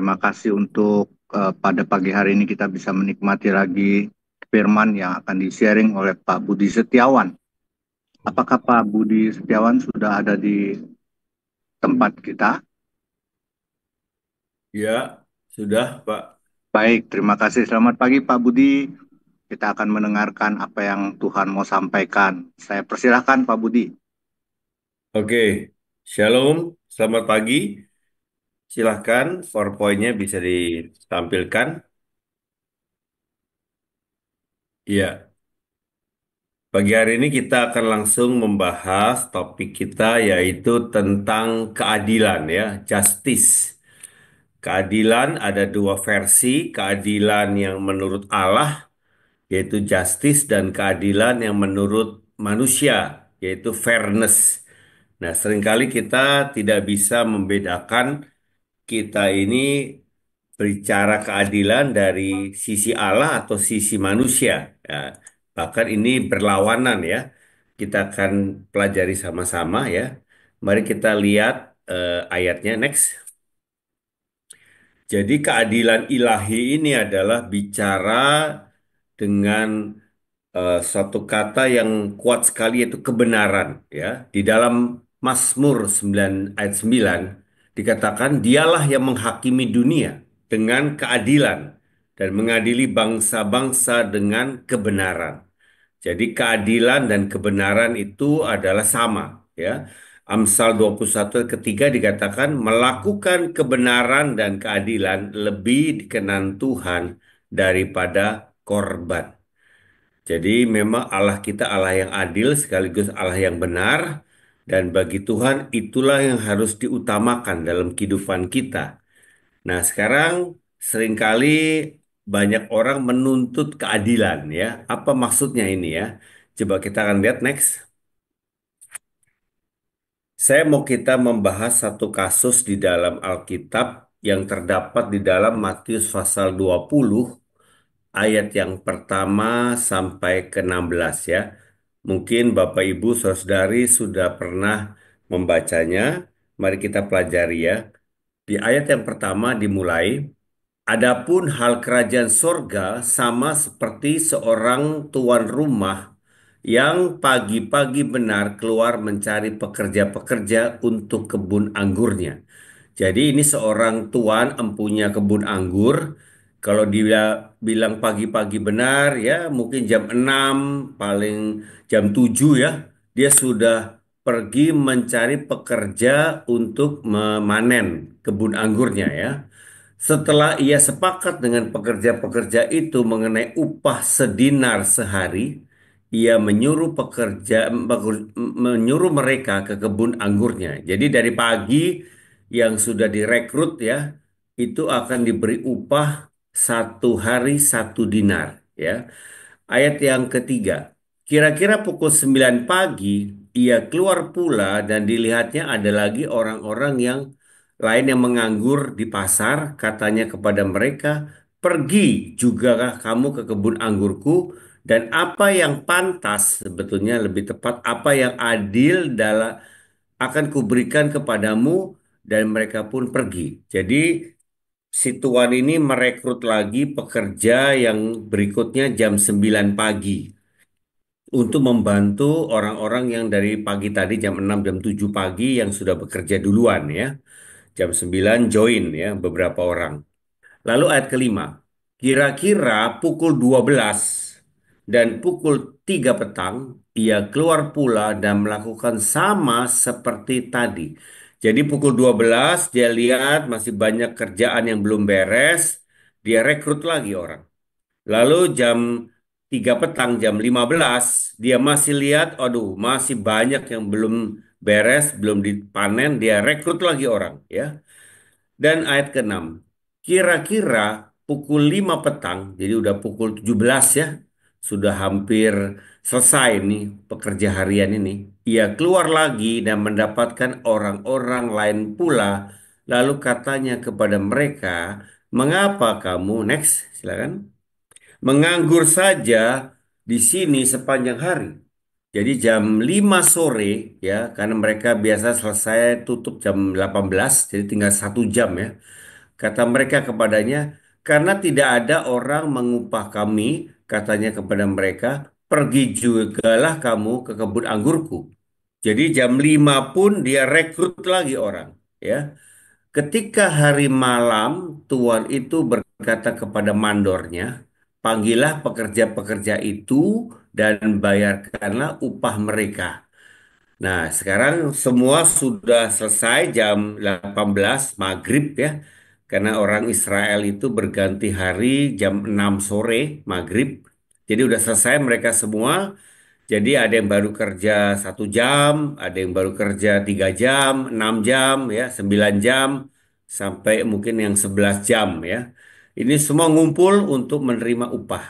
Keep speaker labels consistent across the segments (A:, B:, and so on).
A: Terima kasih untuk pada pagi hari ini kita bisa menikmati lagi firman yang akan di-sharing oleh Pak Budi Setiawan. Apakah Pak Budi Setiawan sudah ada di tempat kita?
B: Ya, sudah, Pak.
A: Baik, terima kasih. Selamat pagi Pak Budi. Kita akan mendengarkan apa yang Tuhan mau sampaikan. Saya persilahkan Pak Budi.
B: Oke, Shalom, selamat pagi. Silahkan, PowerPoint-nya bisa ditampilkan. Iya, pagi hari ini kita akan langsung membahas topik kita yaitu tentang keadilan ya, justice. Keadilan ada dua versi, keadilan yang menurut Allah yaitu justice dan keadilan yang menurut manusia yaitu fairness. Nah, seringkali kita tidak bisa membedakan kita ini berbicara keadilan dari sisi Allah atau sisi manusia. Ya, bahkan ini berlawanan ya. Kita akan pelajari sama-sama ya. Mari kita lihat ayatnya next. Jadi keadilan ilahi ini adalah bicara dengan suatu kata yang kuat sekali yaitu kebenaran ya. Di dalam Mazmur 9 ayat 9 dikatakan dialah yang menghakimi dunia dengan keadilan dan mengadili bangsa-bangsa dengan kebenaran. Jadi keadilan dan kebenaran itu adalah sama ya. Amsal 21 ketiga dikatakan melakukan kebenaran dan keadilan lebih dikenan Tuhan daripada korban. Jadi memang Allah kita Allah yang adil sekaligus Allah yang benar dan bagi Tuhan itulah yang harus diutamakan dalam kehidupan kita. Nah, sekarang seringkali banyak orang menuntut keadilan ya. Apa maksudnya ini ya? Coba kita akan lihat next. Saya mau kita membahas satu kasus di dalam Alkitab yang terdapat di dalam Matius pasal 20 ayat yang pertama sampai ke 16 ya. Mungkin Bapak Ibu Saudari sudah pernah membacanya. Mari kita pelajari ya. Di ayat yang pertama dimulai, adapun hal kerajaan sorga sama seperti seorang tuan rumah yang pagi-pagi benar keluar mencari pekerja-pekerja untuk kebun anggurnya. Jadi ini seorang tuan empunya kebun anggur. Kalau dia bilang pagi-pagi benar ya mungkin jam 6 paling jam 7 ya. Dia sudah pergi mencari pekerja untuk memanen kebun anggurnya ya. Setelah ia sepakat dengan pekerja-pekerja itu mengenai upah sedinar sehari, ia menyuruh mereka ke kebun anggurnya. Jadi dari pagi yang sudah direkrut ya, itu akan diberi upah satu hari satu dinar ya. Ayat yang ketiga, kira-kira pukul 9 pagi ia keluar pula dan dilihatnya ada lagi orang-orang yang lain yang menganggur di pasar, katanya kepada mereka, pergi jugakah kamu ke kebun anggurku dan apa yang pantas sebetulnya lebih tepat apa yang adil dalam akan kuberikan kepadamu dan mereka pun pergi. Jadi si tuan ini merekrut lagi pekerja yang berikutnya jam 9 pagi untuk membantu orang-orang yang dari pagi tadi jam 6 jam 7 pagi yang sudah bekerja duluan ya. Jam 9 join ya beberapa orang. Lalu ayat kelima, kira-kira pukul 12 dan pukul 3 petang, ia keluar pula dan melakukan sama seperti tadi. Jadi pukul 12 dia lihat masih banyak kerjaan yang belum beres, dia rekrut lagi orang. Lalu jam 3 petang, jam 15 dia masih lihat, aduh masih banyak yang belum beres, belum dipanen, dia rekrut lagi orang ya. Dan ayat ke-6, kira-kira pukul 5 petang, jadi udah pukul 17 ya, sudah hampir selesai nih pekerja harian ini. Ia keluar lagi dan mendapatkan orang-orang lain pula, lalu katanya kepada mereka, mengapa kamu, next, silakan, menganggur saja di sini sepanjang hari. Jadi jam 5 sore ya, karena mereka biasa selesai tutup jam 18, jadi tinggal 1 jam ya. Kata mereka kepadanya, karena tidak ada orang mengupah kami, katanya kepada mereka, pergi jugalah kamu ke kebun anggurku. Jadi jam 5 pun dia rekrut lagi orang, ya. Ketika hari malam, tuan itu berkata kepada mandornya, panggillah pekerja-pekerja itu dan bayarkanlah upah mereka. Nah, sekarang semua sudah selesai jam 18 maghrib ya. Karena orang Israel itu berganti hari jam 6 sore maghrib. Jadi udah selesai mereka semua. Jadi ada yang baru kerja 1 jam, ada yang baru kerja 3 jam, 6 jam, ya, 9 jam, sampai mungkin yang 11 jam ya. Ini semua ngumpul untuk menerima upah.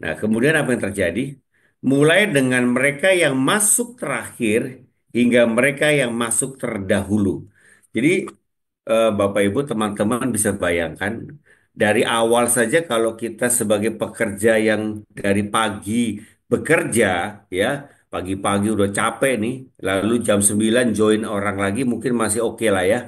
B: Nah, kemudian apa yang terjadi? Mulai dengan mereka yang masuk terakhir hingga mereka yang masuk terdahulu. Jadi Bapak Ibu teman-teman bisa bayangkan dari awal saja kalau kita sebagai pekerja yang dari pagi bekerja ya, pagi-pagi udah capek nih, lalu jam 9 join orang lagi mungkin masih oke lah ya.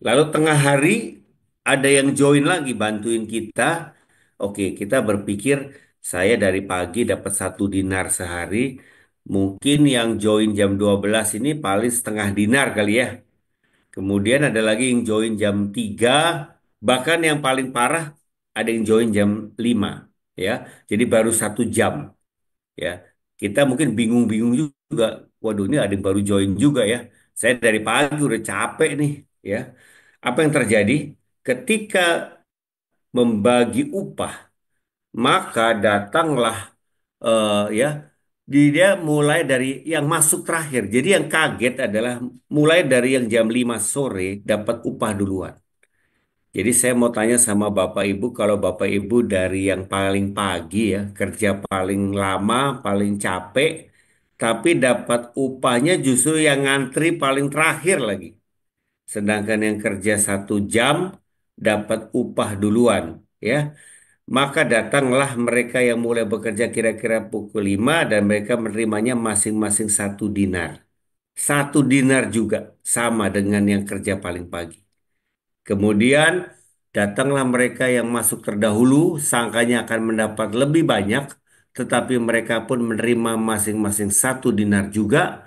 B: Lalu tengah hari ada yang join lagi bantuin kita. Oke, kita berpikir saya dari pagi dapat 1 dinar sehari, mungkin yang join jam 12 ini paling setengah dinar kali ya. Kemudian ada lagi yang join jam 3, bahkan yang paling parah ada yang join jam 5, ya. Jadi baru 1 jam, ya. Kita mungkin bingung-bingung juga. Waduh, ini ada yang baru join juga ya. Saya dari pagi udah capek nih, ya. Apa yang terjadi? Ketika membagi upah, maka datanglah ya, dia mulai dari yang masuk terakhir. Jadi yang kaget adalah mulai dari yang jam 5 sore dapat upah duluan. Jadi saya mau tanya sama Bapak Ibu, kalau Bapak Ibu dari yang paling pagi ya, kerja paling lama, paling capek, tapi dapat upahnya justru yang ngantri paling terakhir lagi. Sedangkan yang kerja 1 jam dapat upah duluan, ya. Maka datanglah mereka yang mulai bekerja kira-kira pukul 5 dan mereka menerimanya masing-masing 1 dinar. 1 dinar juga sama dengan yang kerja paling pagi. Kemudian datanglah mereka yang masuk terdahulu, sangkanya akan mendapat lebih banyak, tetapi mereka pun menerima masing-masing 1 dinar juga.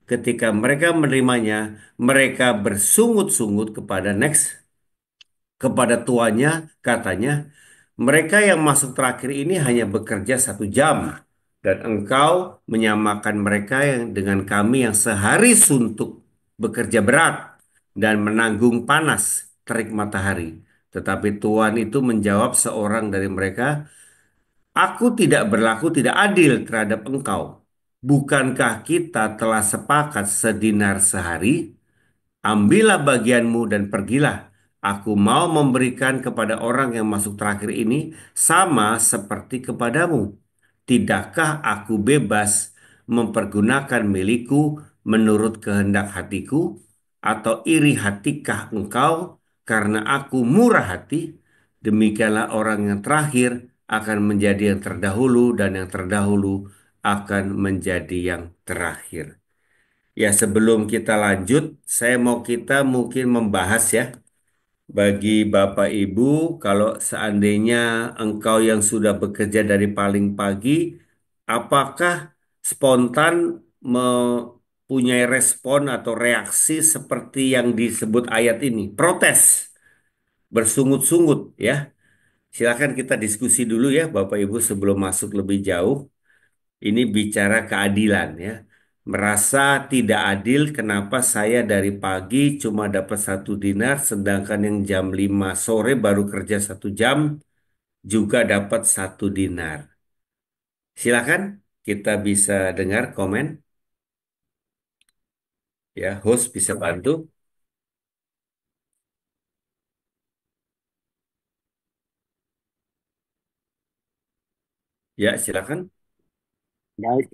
B: Ketika mereka menerimanya, mereka bersungut-sungut kepada kepada tuannya, katanya, mereka yang masuk terakhir ini hanya bekerja 1 jam, dan engkau menyamakan mereka yang dengan kami yang sehari suntuk bekerja berat dan menanggung panas terik matahari. Tetapi Tuhan itu menjawab seorang dari mereka, aku tidak berlaku tidak adil terhadap engkau. Bukankah kita telah sepakat 1 dinar sehari? Ambillah bagianmu dan pergilah. Aku mau memberikan kepada orang yang masuk terakhir ini sama seperti kepadamu. Tidakkah aku bebas mempergunakan milikku menurut kehendak hatiku? Atau iri hatikah engkau karena aku murah hati? Demikianlah orang yang terakhir akan menjadi yang terdahulu dan yang terdahulu akan menjadi yang terakhir. Ya, sebelum kita lanjut, saya mau kita mungkin membahas ya, bagi Bapak Ibu, kalau seandainya engkau yang sudah bekerja dari paling pagi, apakah spontan mempunyai respon atau reaksi seperti yang disebut ayat ini? Protes, bersungut-sungut ya. Silakan kita diskusi dulu ya, Bapak Ibu, sebelum masuk lebih jauh. Ini bicara keadilan ya. Merasa tidak adil kenapa saya dari pagi cuma dapat 1 dinar, sedangkan yang jam 5 sore baru kerja 1 jam juga dapat 1 dinar. Silakan kita bisa dengar komen ya, host bisa bantu. Ya, silakan.
C: Baik,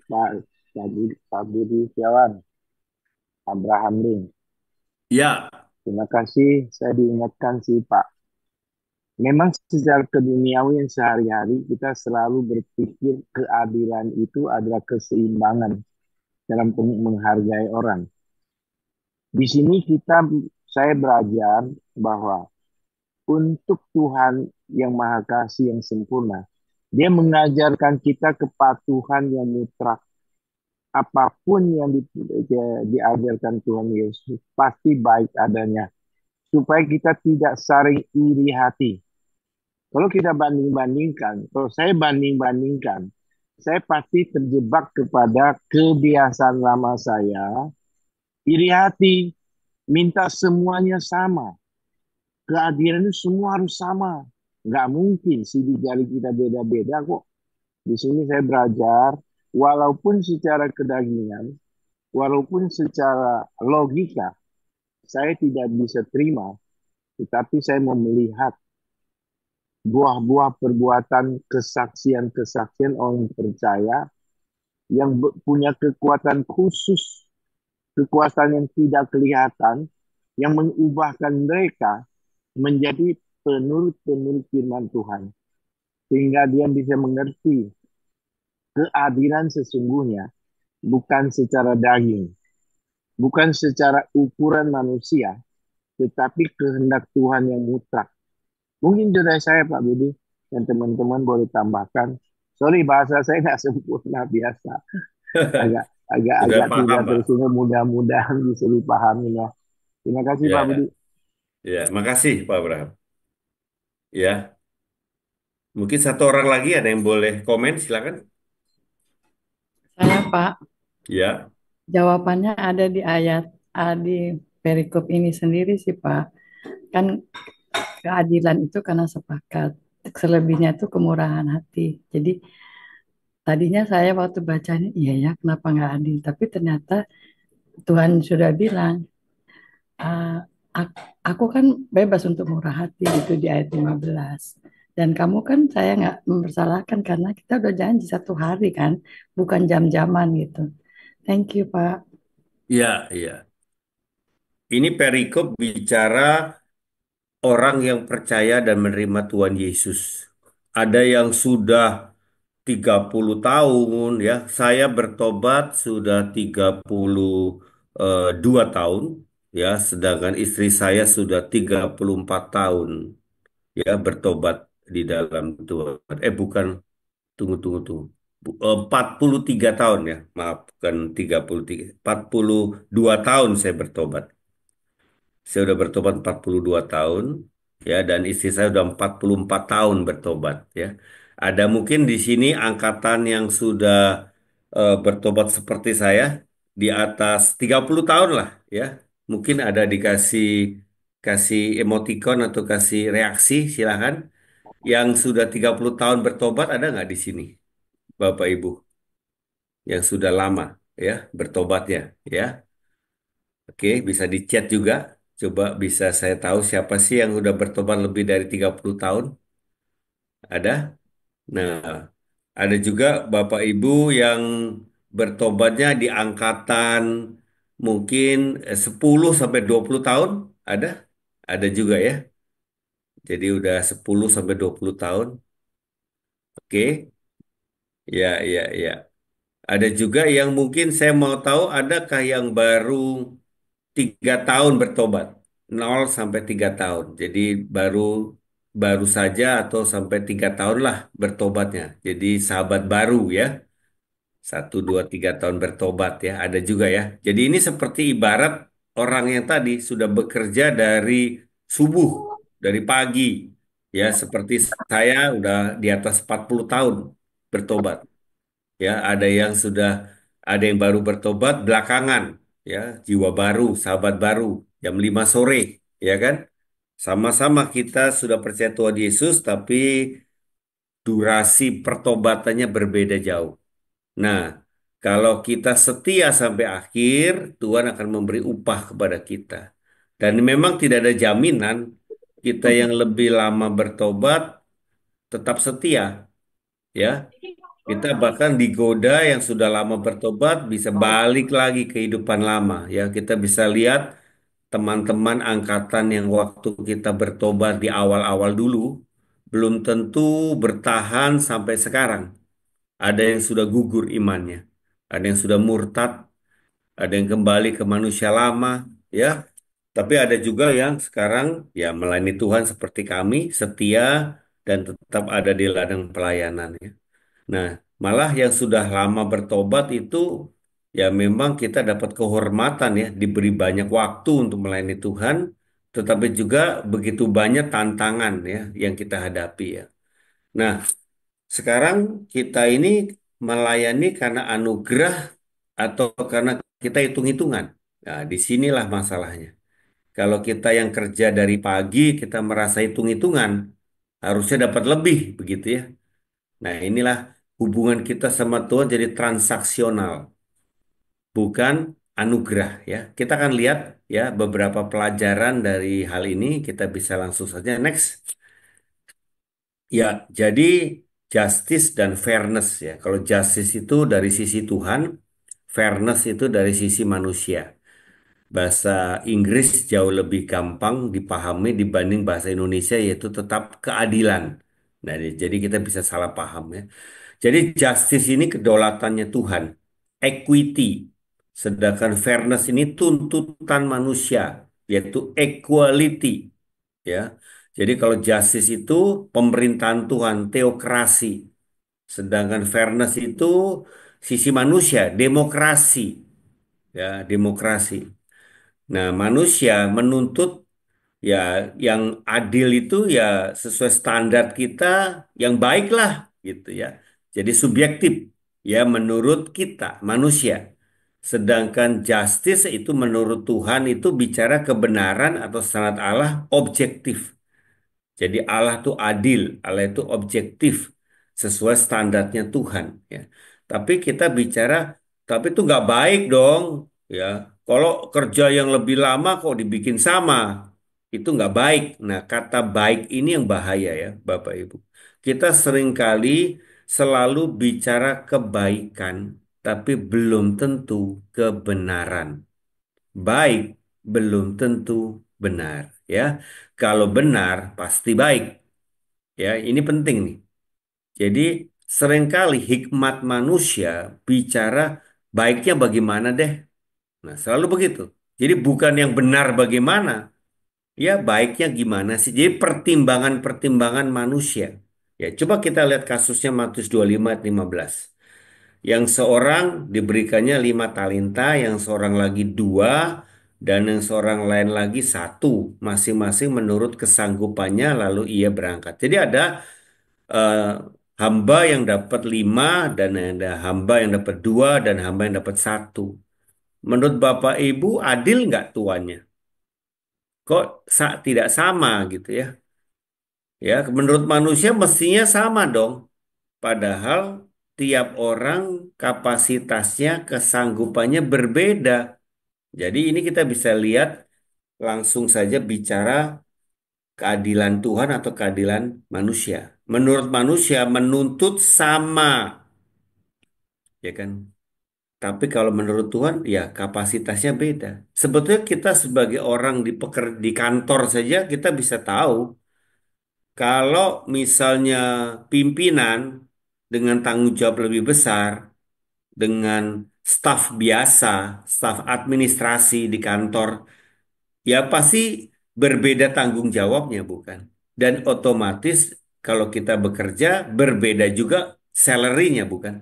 C: Pak Budi Setiawan, Abraham Lin.
B: Ya,
C: Terima kasih, saya diingatkan sih Pak. Memang secara keduniawian sehari-hari kita selalu berpikir keadilan itu adalah keseimbangan dalam menghargai orang. Di sini saya belajar bahwa untuk Tuhan yang Maha Kasih yang sempurna. Dia mengajarkan kita kepatuhan yang mutlak. Apapun yang diajarkan Tuhan Yesus pasti baik adanya. Supaya kita tidak saling iri hati. Kalau kita banding-bandingkan, kalau saya banding-bandingkan, saya pasti terjebak kepada kebiasaan lama saya, iri hati, minta semuanya sama. Keadilan itu semua harus sama. Nggak mungkin sidik jari kita beda-beda kok. Di sini saya belajar, walaupun secara kedagingan, walaupun secara logika, saya tidak bisa terima, tetapi saya mau melihat buah-buah perbuatan kesaksian-kesaksian orang percaya yang punya kekuatan khusus, kekuatan yang tidak kelihatan, yang mengubahkan mereka menjadi penurut-penurut firman Tuhan. Sehingga dia bisa mengerti keadilan sesungguhnya bukan secara daging, bukan secara ukuran manusia, tetapi kehendak Tuhan yang mutlak. Mungkin dari saya Pak Budi dan teman-teman boleh tambahkan. Sorry bahasa saya nggak sempurna biasa, agak agak
B: Sudah
C: agak
B: paham,
C: tidak
B: Pak.
C: tersinggung, mudah-mudahan bisa dipahami ya. Terima kasih Pak Budi.
B: Ya, ya. Makasih, Pak Abraham. Ya, mungkin satu orang lagi ada yang boleh komen, silakan.
D: Saya, Pak,
B: Ya,
D: jawabannya ada di ayat di perikop ini sendiri sih, Pak. Kan keadilan itu karena sepakat. Selebihnya itu kemurahan hati. Jadi tadinya saya waktu bacanya, iya ya, kenapa nggak adil? Tapi ternyata Tuhan sudah bilang, "Ah, aku kan bebas untuk murah hati," itu di ayat 15. Dan kamu kan saya nggak mempersalahkan karena kita udah janji 1 hari kan, bukan jam-jaman gitu. Thank you, Pak.
B: ya, ya. Ini perikop bicara orang yang percaya dan menerima Tuhan Yesus. Ada yang sudah 30 tahun ya. Saya bertobat sudah 32 tahun ya, sedangkan istri saya sudah 34 tahun ya bertobat di dalam Tuhan. Bukan, tunggu tunggu tunggu. 43 tahun ya. Maaf, bukan 33. 42 tahun saya bertobat. Saya udah bertobat 42 tahun ya, dan istri saya udah 44 tahun bertobat ya. Ada mungkin di sini angkatan yang sudah bertobat seperti saya di atas 30 tahun lah ya. Mungkin ada dikasih kasih emoticon atau kasih reaksi, silahkan. Yang sudah 30 tahun bertobat ada nggak di sini, Bapak Ibu, yang sudah lama ya bertobatnya ya. Oke, bisa di chat juga. Coba bisa saya tahu siapa sih yang udah bertobat lebih dari 30 tahun? Ada? Nah, ada juga Bapak Ibu yang bertobatnya di angkatan mungkin 10 sampai 20 tahun. Ada? Ada juga ya. Jadi udah 10 sampai 20 tahun. Oke. Ya, ya, ya. Ada juga yang mungkin saya mau tahu, adakah yang baru 3 tahun bertobat, 0 sampai 3 tahun. Jadi baru baru saja atau sampai 3 tahun lah bertobatnya. Jadi sahabat baru ya, 1, 2, 3 tahun bertobat ya. Ada juga ya. Jadi ini seperti ibarat orang yang tadi sudah bekerja dari subuh, dari pagi ya. Seperti saya udah di atas 40 tahun bertobat ya. Ada yang baru bertobat belakangan ya, jiwa baru, sahabat baru, jam 5 sore ya kan. Sama-sama kita sudah percaya Tuhan Yesus, tapi durasi pertobatannya berbeda jauh. Nah, kalau kita setia sampai akhir, Tuhan akan memberi upah kepada kita. Dan memang tidak ada jaminan kita yang lebih lama bertobat tetap setia ya. Kita bahkan digoda yang sudah lama bertobat bisa balik lagi kehidupan lama ya. Kita bisa lihat teman-teman angkatan yang waktu kita bertobat di awal-awal dulu belum tentu bertahan sampai sekarang. Ada yang sudah gugur imannya, ada yang sudah murtad, ada yang kembali ke manusia lama ya. Tapi ada juga yang sekarang ya melayani Tuhan seperti kami, setia dan tetap ada di ladang pelayanan ya. Nah, malah yang sudah lama bertobat itu ya memang kita dapat kehormatan ya, diberi banyak waktu untuk melayani Tuhan, tetapi juga begitu banyak tantangan ya yang kita hadapi ya. Nah, sekarang kita ini melayani karena anugerah atau karena kita hitung-hitungan. Nah, disinilah masalahnya. Kalau kita yang kerja dari pagi, kita merasa hitung-hitungan, harusnya dapat lebih, begitu ya. Nah, inilah hubungan kita sama Tuhan jadi transaksional, bukan anugerah ya. Kita akan lihat ya beberapa pelajaran dari hal ini, kita bisa langsung saja next. Ya, jadi justice dan fairness ya. Kalau justice itu dari sisi Tuhan, fairness itu dari sisi manusia. Bahasa Inggris jauh lebih gampang dipahami dibanding bahasa Indonesia yaitu tetap keadilan. Nah, jadi kita bisa salah paham ya. Jadi justice ini kedaulatannya Tuhan, equity. Sedangkan fairness ini tuntutan manusia, yaitu equality ya. Jadi kalau justice itu pemerintahan Tuhan, teokrasi. Sedangkan fairness itu sisi manusia, demokrasi ya, demokrasi. Nah, manusia menuntut ya yang adil itu ya sesuai standar kita yang baik lah gitu ya. Jadi subjektif ya menurut kita manusia. Sedangkan justice itu menurut Tuhan itu bicara kebenaran atau standar Allah objektif. Jadi Allah itu adil, Allah itu objektif sesuai standarnya Tuhan ya. Tapi kita bicara, tapi itu nggak baik dong ya. Kalau kerja yang lebih lama kok dibikin sama, itu nggak baik. Nah, kata baik ini yang bahaya ya, Bapak Ibu. Kita seringkali selalu bicara kebaikan, tapi belum tentu kebenaran. Baik belum tentu benar ya. Kalau benar pasti baik. Ya, ini penting nih. Jadi seringkali hikmat manusia bicara baiknya bagaimana deh. Nah, selalu begitu. Jadi bukan yang benar bagaimana, ya baiknya gimana sih. Jadi pertimbangan-pertimbangan manusia. Ya, coba kita lihat kasusnya Matius 25 ayat 15. Yang seorang diberikannya 5 talenta, yang seorang lagi 2, dan yang seorang lain lagi 1. Masing-masing menurut kesanggupannya lalu ia berangkat. Jadi ada eh, hamba yang dapat 5 dan ada hamba yang dapat 2 dan hamba yang dapat 1. Menurut Bapak Ibu adil nggak tuannya? Kok tidak sama gitu ya? Ya, menurut manusia mestinya sama dong. Padahal tiap orang kapasitasnya, kesanggupannya berbeda. Jadi ini kita bisa lihat langsung saja bicara keadilan Tuhan atau keadilan manusia. Menurut manusia menuntut sama, ya kan? Tapi kalau menurut Tuhan, ya kapasitasnya beda. Sebetulnya kita sebagai orang di kantor saja kita bisa tahu kalau misalnya pimpinan dengan tanggung jawab lebih besar, dengan staf biasa, staf administrasi di kantor, ya pasti berbeda tanggung jawabnya, bukan? Dan otomatis kalau kita bekerja berbeda juga salary-nya, bukan?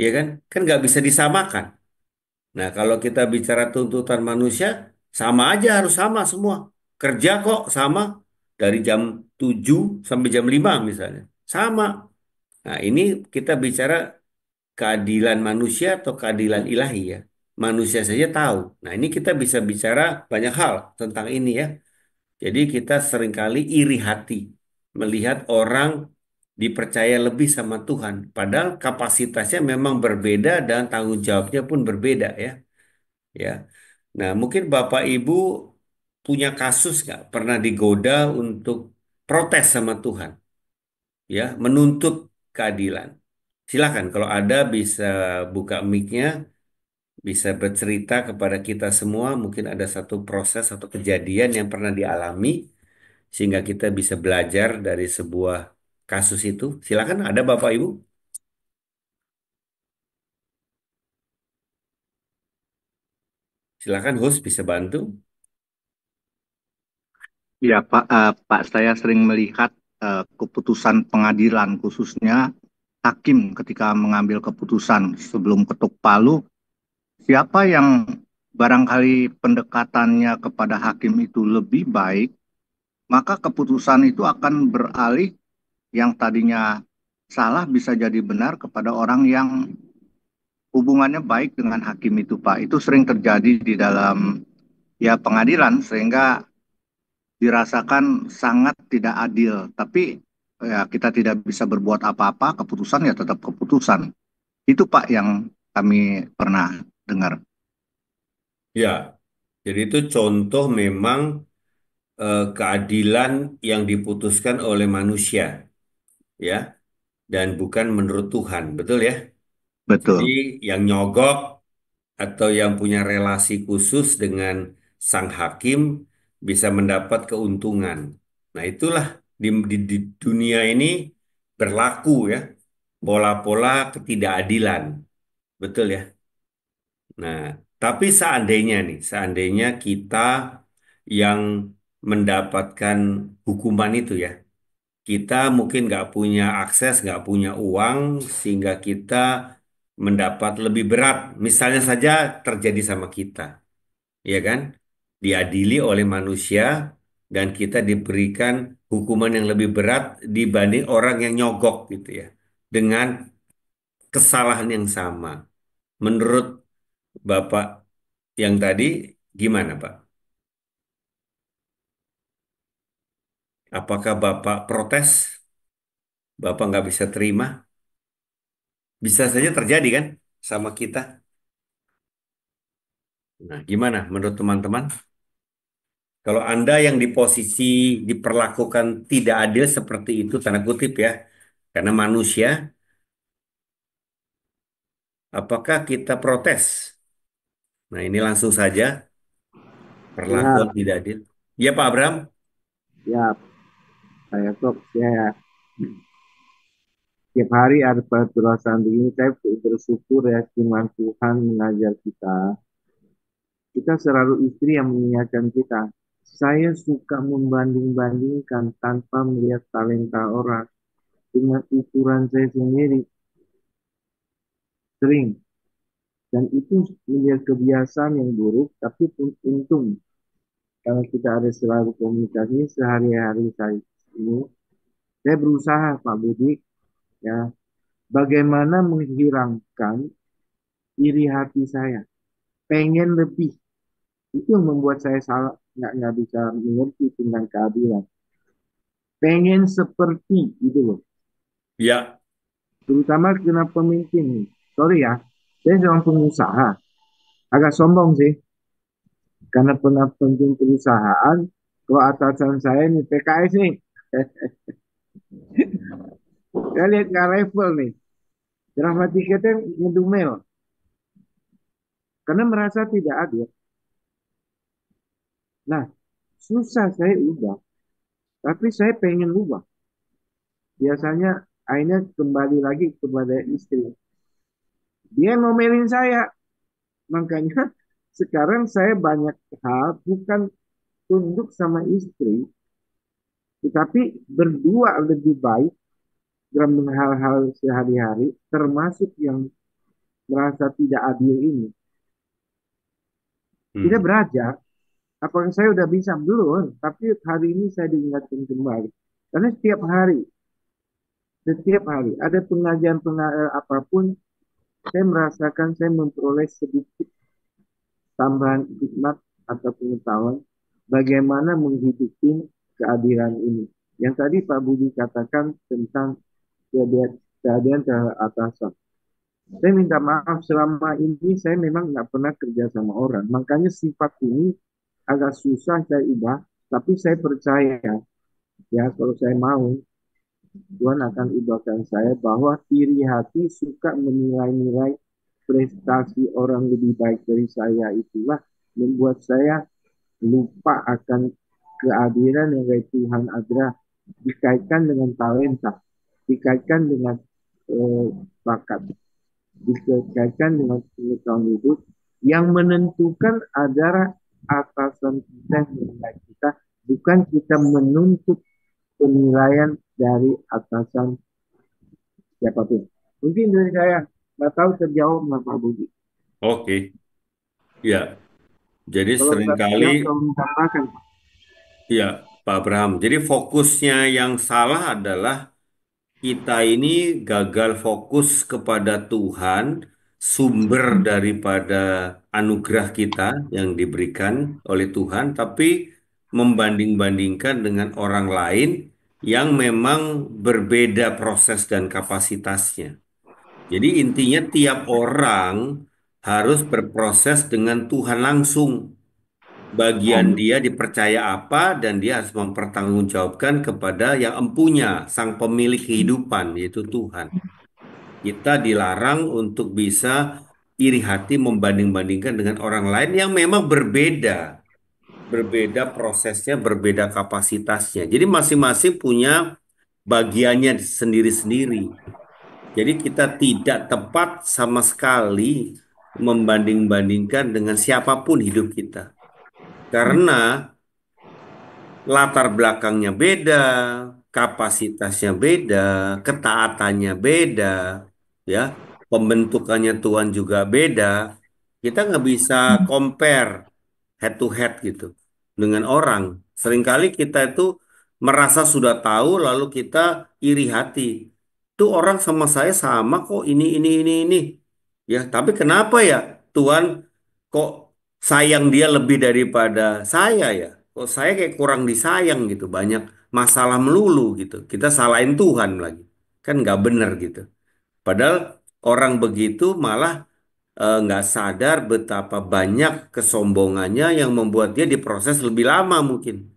B: Ya kan? Kan nggak bisa disamakan. Nah, kalau kita bicara tuntutan manusia, sama aja harus sama semua. Kerja kok sama dari jam 7 sampai jam 5 misalnya. Sama. Nah, ini kita bicara keadilan manusia atau keadilan ilahi ya. Manusia saja tahu. Nah, ini kita bisa bicara banyak hal tentang ini ya. Jadi kita seringkali iri hati melihat orang dipercaya lebih sama Tuhan. Padahal kapasitasnya memang berbeda dan tanggung jawabnya pun berbeda ya. Ya. Nah, mungkin Bapak Ibu punya kasus nggak pernah digoda untuk protes sama Tuhan, ya, menuntut keadilan. Silakan kalau ada bisa buka mic-nya, bisa bercerita kepada kita semua. Mungkin ada satu proses atau kejadian yang pernah dialami sehingga kita bisa belajar dari sebuah kasus itu. Silakan, ada Bapak Ibu. Silakan host bisa bantu.
A: Ya, Pak, saya sering melihat keputusan pengadilan, khususnya hakim ketika mengambil keputusan sebelum ketuk palu, siapa yang barangkali pendekatannya kepada hakim itu lebih baik, maka keputusan itu akan beralih yang tadinya salah bisa jadi benar kepada orang yang hubungannya baik dengan hakim itu, Pak. Itu sering terjadi di dalam ya pengadilan sehingga dirasakan sangat tidak adil. Tapi ya kita tidak bisa berbuat apa-apa, keputusan ya tetap keputusan. Itu Pak yang kami pernah dengar.
B: Ya, jadi itu contoh memang keadilan yang diputuskan oleh manusia, ya, dan bukan menurut Tuhan, betul ya? Jadi
A: Betul.
B: yang nyogok atau yang punya relasi khusus dengan sang hakim bisa mendapat keuntungan. Nah, itulah di dunia ini berlaku ya pola-pola ketidakadilan, betul ya? Nah, tapi seandainya nih, seandainya kita yang mendapatkan hukuman itu ya, kita mungkin nggak punya akses, nggak punya uang, sehingga kita mendapat lebih berat. Misalnya saja terjadi sama kita, ya kan? Diadili oleh manusia dan kita diberikan hukuman yang lebih berat dibanding orang yang nyogok gitu ya, dengan kesalahan yang sama. Menurut Bapak yang tadi, gimana Pak? Apakah Bapak protes? Bapak nggak bisa terima? Bisa saja terjadi kan sama kita? Nah, gimana menurut teman-teman? Kalau Anda yang di posisi diperlakukan tidak adil seperti itu, tanda kutip ya, karena manusia, apakah kita protes? Nah, ini langsung saja perlakuan
C: Ya,
B: tidak adil. Ya, Pak Abram?
C: ya, saya kok saya tiap hari ada perasaan begini. Saya bersyukur ya firman Tuhan mengajar kita. Kita selalu istri yang mengingatkan kita. Saya suka membanding-bandingkan tanpa melihat talenta orang dengan ukuran saya sendiri. Sering. Dan itu menjadi kebiasaan yang buruk, tapi pun untung. Karena kita ada selalu komunikasi sehari-hari saya ini. Saya berusaha, Pak Budi, ya, bagaimana menghilangkan iri hati saya. Pengen lebih. Itu yang membuat saya salah, nggak bisa mengerti tentang keadilan. Pengen seperti itu loh.
B: Ya,
C: Terutama kena pemimpin nih. Sorry ya, saya seorang pengusaha. Agak sombong sih. Karena pernah pemimpin perusahaan, kalau atasan saya nih PKS nih. Saya lihat nggak level nih. Drama tiketnya ngedumel. Karena merasa tidak adil. Nah, susah saya ubah. Tapi saya pengen ubah. Biasanya akhirnya kembali lagi kepada istri. Dia ngomelin saya. Makanya sekarang saya banyak hal bukan tunduk sama istri, tetapi berdua lebih baik dalam hal-hal sehari-hari, termasuk yang merasa tidak adil ini. Kita
B: hmm.
C: belajar, apakah saya udah bisa? Belum, tapi hari ini saya diingatkan kembali. Karena setiap hari ada pengajian apapun, saya merasakan saya memperoleh sedikit tambahan hikmat atau pengetahuan bagaimana menghidupi keadilan ini. Yang tadi Pak Budi katakan tentang keadaan terhadap atasan. Saya minta maaf selama ini saya memang nggak pernah kerja sama orang. Makanya sifat ini agak susah saya ubah. Tapi saya percaya ya kalau saya mau Tuhan akan ubahkan saya bahwa iri hati suka menilai-nilai prestasi orang lebih baik dari saya itulah membuat saya lupa akan keadilan yang dari Tuhan adalah dikaitkan dengan talenta, dikaitkan dengan eh, bakat, dikaitkan dengan pengetahuan hidup yang menentukan adalah atasan kita menilai kita bukan kita menuntut penilaian dari atasan siapapun. Mungkin dari saya nggak tahu terjawab nggak Pak Budi.
B: Oke, ya. Jadi
C: Kalau nggak
B: seringkali,
C: terjawab tolong tambahkan.
B: ya, Pak Abraham. Jadi fokusnya yang salah adalah kita ini gagal fokus kepada Tuhan, sumber daripada anugerah kita yang diberikan oleh Tuhan, tapi membanding-bandingkan dengan orang lain yang memang berbeda proses dan kapasitasnya. Jadi intinya tiap orang harus berproses dengan Tuhan langsung. Bagian dia dipercaya apa dan dia harus mempertanggungjawabkan kepada yang empunya, sang pemilik kehidupan, yaitu Tuhan. Kita dilarang untuk bisa iri hati membanding-bandingkan dengan orang lain yang memang berbeda, berbeda prosesnya, berbeda kapasitasnya. Jadi masing-masing punya bagiannya sendiri-sendiri. Jadi kita tidak tepat sama sekali membanding-bandingkan dengan siapapun hidup kita. Karena latar belakangnya beda, kapasitasnya beda, ketaatannya beda, ya, pembentukannya Tuhan juga beda. Kita nggak bisa compare head to head gitu dengan orang. Seringkali kita itu merasa sudah tahu, lalu kita iri hati. Tuh orang sama saya sama kok ini. Ya, tapi kenapa ya Tuhan kok sayang dia lebih daripada saya ya? Kok saya kayak kurang disayang gitu, banyak masalah melulu gitu. Kita salahin Tuhan lagi, kan nggak bener gitu. Padahal orang begitu malah nggak sadar betapa banyak kesombongannya yang membuat dia diproses lebih lama mungkin.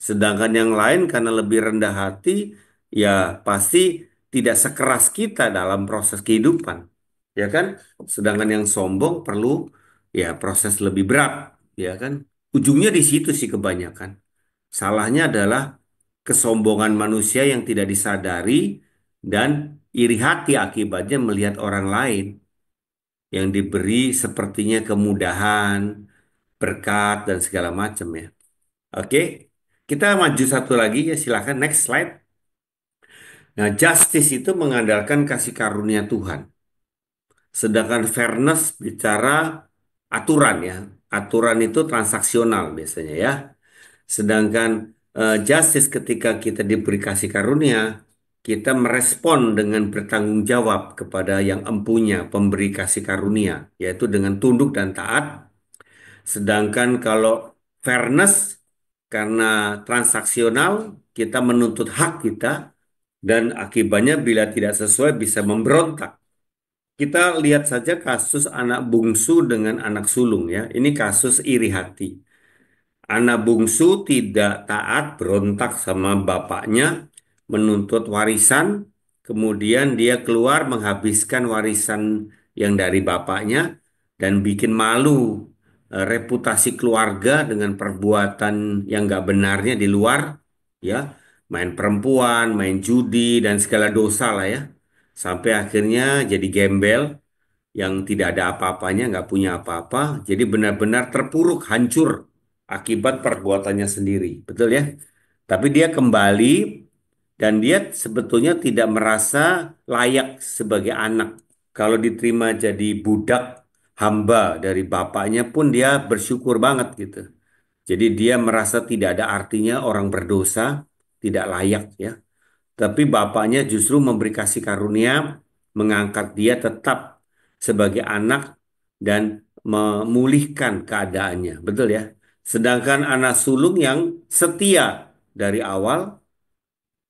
B: Sedangkan yang lain karena lebih rendah hati, ya pasti tidak sekeras kita dalam proses kehidupan, ya kan? Sedangkan yang sombong perlu ya proses lebih berat, ya kan? Ujungnya di situ sih kebanyakan. Salahnya adalah kesombongan manusia yang tidak disadari dan iri hati akibatnya melihat orang lain yang diberi sepertinya kemudahan, berkat dan segala macam ya. Oke, kita maju satu lagi ya silakan next slide. Nah, justice itu mengandalkan kasih karunia Tuhan. Sedangkan fairness bicara aturan ya. Aturan itu transaksional biasanya ya. Sedangkan justice ketika kita diberi kasih karunia, kita merespon dengan bertanggung jawab kepada yang empunya, pemberi kasih karunia, yaitu dengan tunduk dan taat. Sedangkan kalau fairness, karena transaksional, kita menuntut hak kita, dan akibatnya bila tidak sesuai bisa memberontak. Kita lihat saja kasus anak bungsu dengan anak sulung ya. Ini kasus iri hati. Anak bungsu tidak taat, berontak sama bapaknya, menuntut warisan, kemudian dia keluar menghabiskan warisan yang dari bapaknya dan bikin malu reputasi keluarga dengan perbuatan yang nggak benarnya di luar, ya, main perempuan, main judi dan segala dosa lah ya, sampai akhirnya jadi gembel yang tidak ada apa-apanya, nggak punya apa-apa, jadi benar-benar terpuruk, hancur akibat perbuatannya sendiri, betul ya? Tapi dia kembali dan dia sebetulnya tidak merasa layak sebagai anak. Kalau diterima jadi budak, hamba dari bapaknya pun dia bersyukur banget gitu. Jadi dia merasa tidak ada artinya orang berdosa, tidak layak ya. Tapi bapaknya justru memberi kasih karunia, mengangkat dia tetap sebagai anak dan memulihkan keadaannya. Betul ya? Sedangkan anak sulung yang setia dari awal,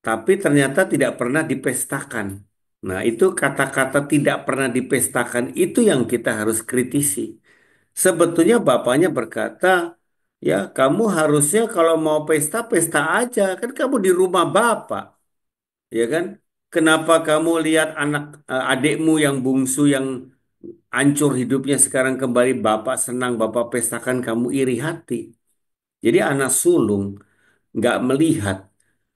B: tapi ternyata tidak pernah dipestakan. Nah, itu kata-kata tidak pernah dipestakan itu yang kita harus kritisi. Sebetulnya bapaknya berkata, ya kamu harusnya kalau mau pesta, pesta aja. Kan kamu di rumah bapak. Ya kan? Kenapa kamu lihat anak adikmu yang bungsu yang hancur hidupnya sekarang kembali bapak senang bapak pestakan kamu iri hati. Jadi anak sulung nggak melihat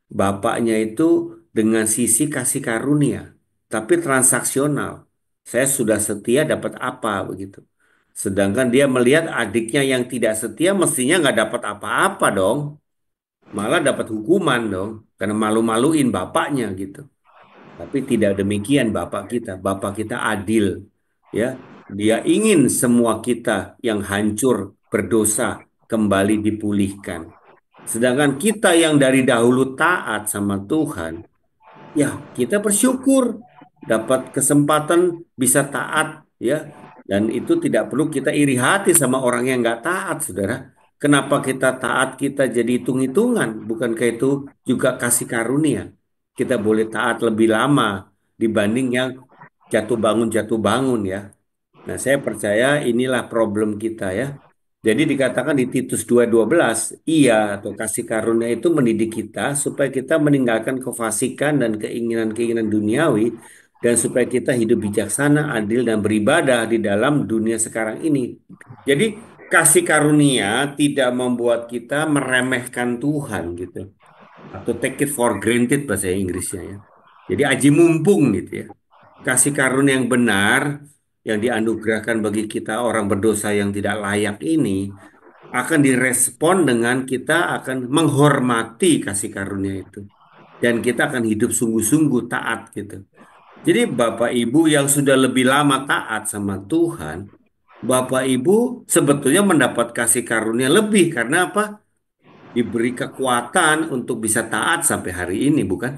B: bapaknya itu dengan sisi kasih karunia, tapi transaksional. Saya sudah setia dapat apa begitu. Sedangkan dia melihat adiknya yang tidak setia mestinya nggak dapat apa-apa dong. malah dapat hukuman dong, karena malu-maluin bapaknya gitu. Tapi tidak demikian Bapak kita. Bapak kita adil, ya. Dia ingin semua kita yang hancur berdosa kembali dipulihkan. Sedangkan kita yang dari dahulu taat sama Tuhan, ya, kita bersyukur dapat kesempatan bisa taat, ya. Dan itu tidak perlu kita iri hati sama orang yang nggak taat, saudara. Kenapa kita taat kita jadi hitung-hitungan? Bukankah itu juga kasih karunia? Kita boleh taat lebih lama dibanding yang jatuh bangun ya. Nah, saya percaya inilah problem kita ya. Jadi dikatakan di Titus 2:12, iya atau kasih karunia itu mendidik kita supaya kita meninggalkan kefasikan dan keinginan-keinginan duniawi dan supaya kita hidup bijaksana, adil dan beribadah di dalam dunia sekarang ini. Jadi kasih karunia tidak membuat kita meremehkan Tuhan gitu atau take it for granted bahasa Inggrisnya ya. Jadi aji mumpung gitu ya. Kasih karunia yang benar yang dianugerahkan bagi kita orang berdosa yang tidak layak ini akan direspon dengan kita akan menghormati kasih karunia itu. Dan kita akan hidup sungguh-sungguh taat gitu. Jadi Bapak Ibu yang sudah lebih lama taat sama Tuhan, Bapak Ibu sebetulnya mendapat kasih karunia lebih karena apa? Diberi kekuatan untuk bisa taat sampai hari ini, bukan?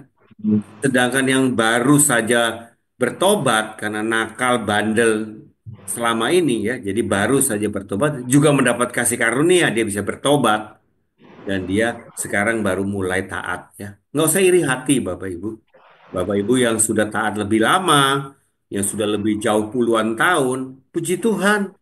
B: Sedangkan yang baru saja bertobat karena nakal bandel selama ini ya, jadi baru saja bertobat juga mendapat kasih karunia dia bisa bertobat dan dia sekarang baru mulai taat ya. Nggak usah iri hati Bapak Ibu. Bapak Ibu yang sudah taat lebih lama, yang sudah lebih jauh puluhan tahun, puji Tuhan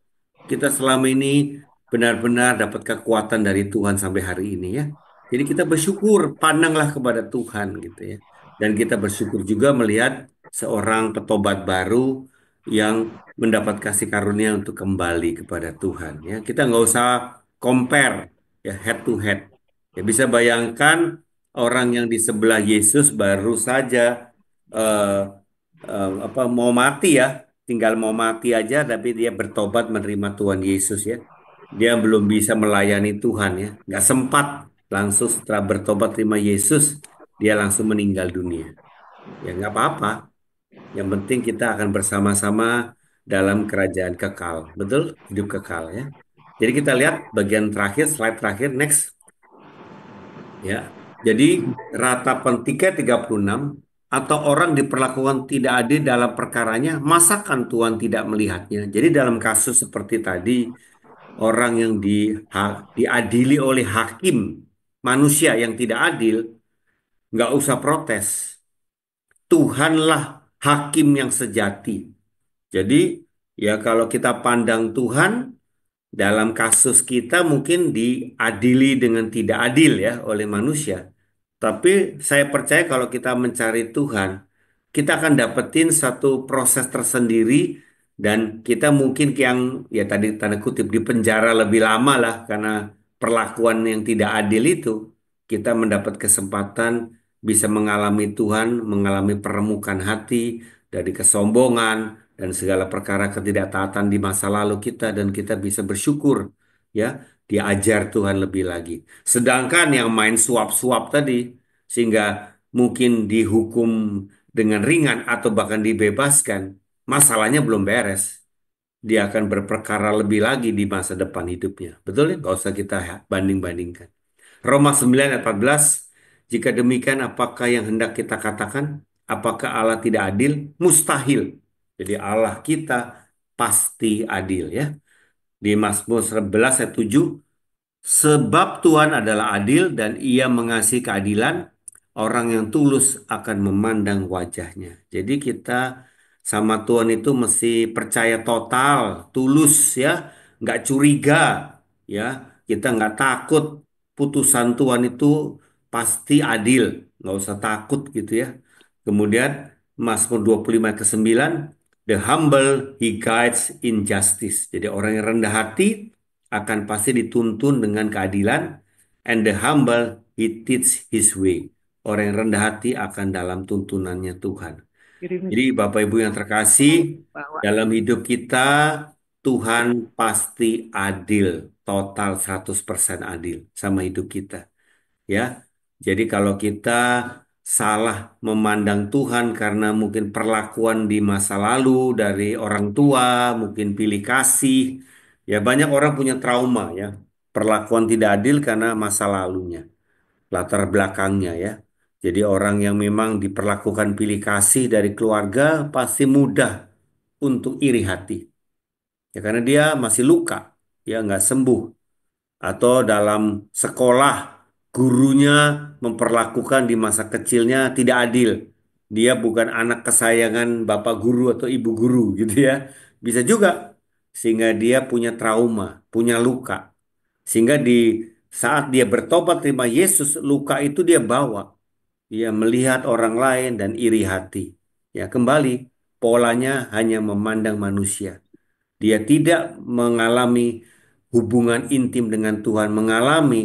B: kita selama ini benar-benar dapat kekuatan dari Tuhan sampai hari ini ya. Jadi kita bersyukur, pandanglah kepada Tuhan gitu ya. Dan kita bersyukur juga melihat seorang petobat baru yang mendapat kasih karunia untuk kembali kepada Tuhan ya. Kita nggak usah compare ya head to head. Ya bisa bayangkan orang yang di sebelah Yesus baru saja eh, apa mau mati ya, tinggal mau mati aja tapi dia bertobat menerima Tuhan Yesus ya. Dia belum bisa melayani Tuhan ya, nggak sempat langsung setelah bertobat terima Yesus dia langsung meninggal dunia. Ya nggak apa-apa. Yang penting kita akan bersama-sama dalam kerajaan kekal, betul? Hidup kekal ya. Jadi kita lihat bagian terakhir, slide terakhir, next ya. Jadi ratapan 3:36 atau orang diperlakukan tidak adil dalam perkaranya, masakan Tuhan tidak melihatnya? Jadi dalam kasus seperti tadi, orang yang diadili oleh hakim manusia yang tidak adil, nggak usah protes. Tuhanlah hakim yang sejati. Jadi ya kalau kita pandang Tuhan dalam kasus kita mungkin diadili dengan tidak adil ya oleh manusia. Tapi saya percaya kalau kita mencari Tuhan, kita akan dapetin satu proses tersendiri dan kita mungkin yang ya tadi tanda kutip di penjara lebih lama lah karena perlakuan yang tidak adil itu. Kita mendapat kesempatan bisa mengalami Tuhan, mengalami peremukan hati dari kesombongan dan segala perkara ketidaktaatan di masa lalu kita dan kita bisa bersyukur ya diajar Tuhan lebih lagi. Sedangkan yang main suap-suap tadi sehingga mungkin dihukum dengan ringan atau bahkan dibebaskan, masalahnya belum beres. Dia akan berperkara lebih lagi di masa depan hidupnya. Betul ya? Gak usah kita banding-bandingkan. Roma 9 ayat 14, jika demikian apakah yang hendak kita katakan? Apakah Allah tidak adil? Mustahil. Jadi Allah kita pasti adil ya. Di Mazmur 11 ayat 7, sebab Tuhan adalah adil dan ia mengasihi keadilan, orang yang tulus akan memandang wajahnya. Jadi kita sama Tuhan itu mesti percaya total, tulus ya, nggak curiga ya, kita nggak takut. Putusan Tuhan itu pasti adil, nggak usah takut gitu ya. Kemudian Mazmur 25 ke 9, the humble he guides in justice. Jadi orang yang rendah hati akan pasti dituntun dengan keadilan, and the humble he teach his way. Orang yang rendah hati akan dalam tuntunannya Tuhan. Jadi Bapak Ibu yang terkasih, dalam hidup kita Tuhan pasti adil, total 100% adil sama hidup kita. ya. Jadi kalau kita salah memandang Tuhan karena mungkin perlakuan di masa lalu dari orang tua, mungkin pilih kasih, ya banyak orang punya trauma ya, perlakuan tidak adil karena masa lalunya, latar belakangnya ya. Jadi orang yang memang diperlakukan pilih kasih dari keluarga pasti mudah untuk iri hati, ya karena dia masih luka, ya nggak sembuh. Atau dalam sekolah gurunya memperlakukan di masa kecilnya tidak adil. Dia bukan anak kesayangan bapak guru atau ibu guru gitu ya. Bisa juga sehingga dia punya trauma, punya luka. Sehingga di saat dia bertobat terima Yesus, luka itu dia bawa. Dia melihat orang lain dan iri hati. Ya, kembali polanya hanya memandang manusia. Dia tidak mengalami hubungan intim dengan Tuhan, mengalami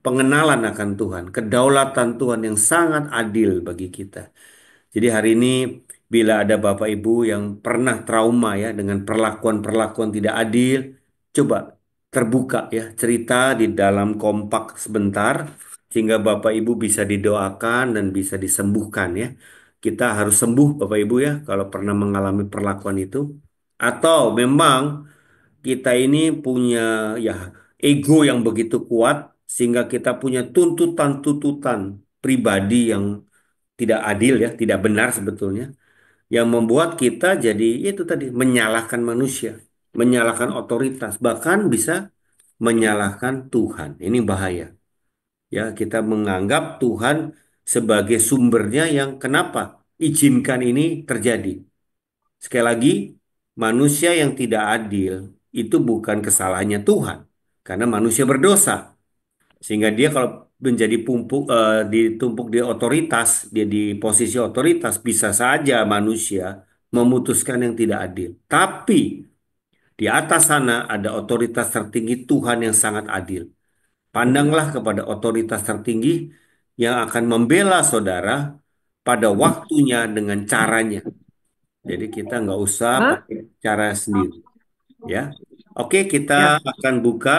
B: pengenalan akan Tuhan, kedaulatan Tuhan yang sangat adil bagi kita. Jadi hari ini bila ada Bapak Ibu yang pernah trauma ya dengan perlakuan-perlakuan tidak adil, coba terbuka ya cerita di dalam kompak sebentar sehingga Bapak Ibu bisa didoakan dan bisa disembuhkan ya. Kita harus sembuh Bapak Ibu ya kalau pernah mengalami perlakuan itu. Atau memang kita ini punya ya ego yang begitu kuat sehingga kita punya tuntutan-tuntutan pribadi yang tidak adil ya, tidak benar sebetulnya, yang membuat kita jadi itu tadi menyalahkan manusia, menyalahkan otoritas, bahkan bisa menyalahkan Tuhan. Ini bahaya. Ya, kita menganggap Tuhan sebagai sumbernya yang kenapa izinkan ini terjadi. Sekali lagi, manusia yang tidak adil itu bukan kesalahannya Tuhan, karena manusia berdosa. Sehingga dia kalau menjadi ditumpuk di otoritas, dia di posisi otoritas, bisa saja manusia memutuskan yang tidak adil. Tapi di atas sana ada otoritas tertinggi Tuhan yang sangat adil. Pandanglah kepada otoritas tertinggi yang akan membela saudara pada waktunya dengan caranya. Jadi kita nggak usah
D: Hah?
B: pakai cara sendiri, ya. Oke, kita
D: Ya.
B: akan buka